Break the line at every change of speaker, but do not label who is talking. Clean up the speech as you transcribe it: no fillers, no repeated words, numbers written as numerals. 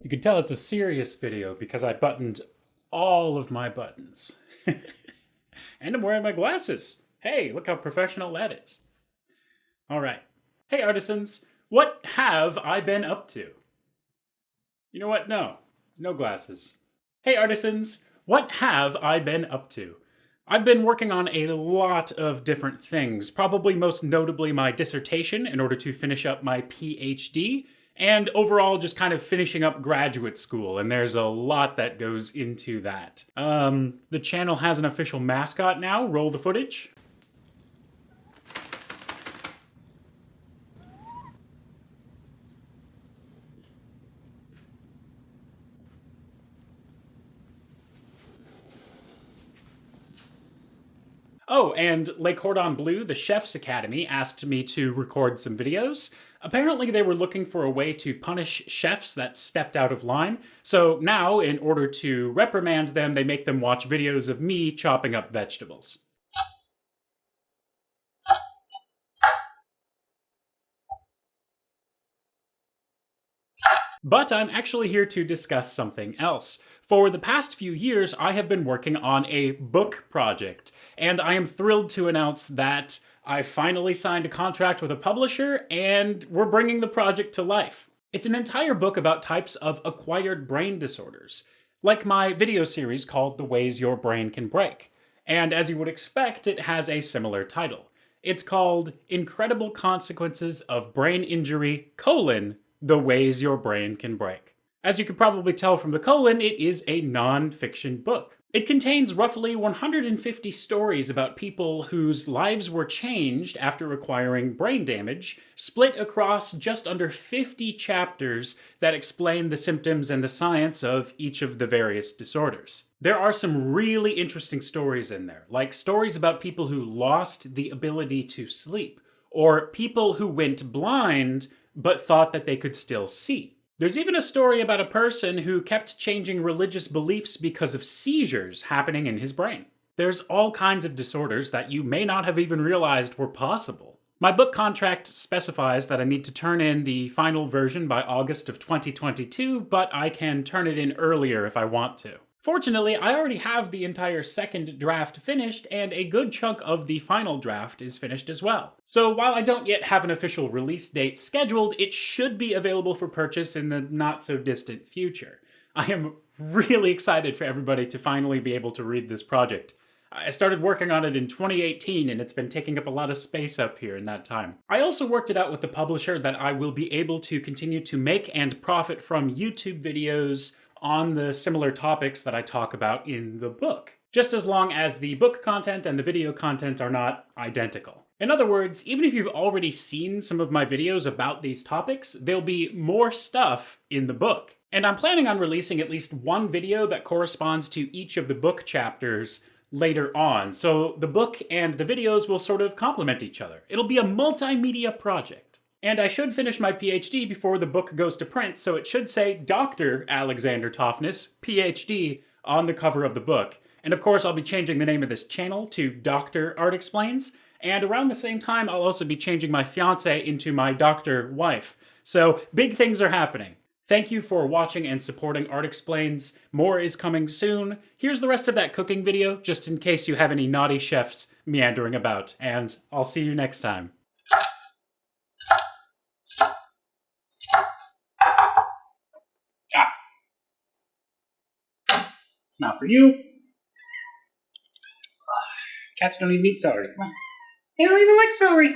You can tell it's a serious video because I buttoned all of my buttons. And I'm wearing my glasses. Hey, look how professional that is. All right. Hey, artisans, what have I been up to? You know what? No glasses. Hey, artisans, what have I been up to? I've been working on a lot of different things, probably most notably my dissertation in order to finish up my PhD, and overall just kind of finishing up graduate school, and there's a lot that goes into that. The channel has an official mascot now. Roll the footage. Oh, and Le Cordon Bleu, the Chef's Academy, asked me to record some videos. Apparently they were looking for a way to punish chefs that stepped out of line, so now, in order to reprimand them, they make them watch videos of me chopping up vegetables. But I'm actually here to discuss something else. For the past few years, I have been working on a book project, and I am thrilled to announce that I finally signed a contract with a publisher, and we're bringing the project to life. It's an entire book about types of acquired brain disorders, like my video series called The Ways Your Brain Can Break. And as you would expect, it has a similar title. It's called Incredible Consequences of Brain Injury, The Ways Your Brain Can Break. As you can probably tell from the colon, it is a non-fiction book. It contains roughly 150 stories about people whose lives were changed after acquiring brain damage, split across just under 50 chapters that explain the symptoms and the science of each of the various disorders. There are some really interesting stories in there, like stories about people who lost the ability to sleep, or people who went blind but thought that they could still see. There's even a story about a person who kept changing religious beliefs because of seizures happening in his brain. There's all kinds of disorders that you may not have even realized were possible. My book contract specifies that I need to turn in the final version by August of 2022, but I can turn it in earlier if I want to. Fortunately, I already have the entire second draft finished, and a good chunk of the final draft is finished as well. So while I don't yet have an official release date scheduled, it should be available for purchase in the not-so-distant future. I am really excited for everybody to finally be able to read this project. I started working on it in 2018, and it's been taking up a lot of space up here in that time. I also worked it out with the publisher that I will be able to continue to make and profit from YouTube videos on the similar topics that I talk about in the book, just as long as the book content and the video content are not identical. In other words, even if you've already seen some of my videos about these topics, there'll be more stuff in the book. And I'm planning on releasing at least one video that corresponds to each of the book chapters later on, so the book and the videos will sort of complement each other. It'll be a multimedia project. And I should finish my PhD before the book goes to print, so it should say Dr. Alexander Toftness, PhD, on the cover of the book. And of course, I'll be changing the name of this channel to Dr. ARTexplains, and around the same time, I'll also be changing my fiancé into my Dr. wife. So big things are happening. Thank you for watching and supporting ARTexplains. More is coming soon. Here's the rest of that cooking video, just in case you have any naughty chefs meandering about, and I'll see you next time. It's not for you. Cats don't even eat celery. Come on. They don't even like celery.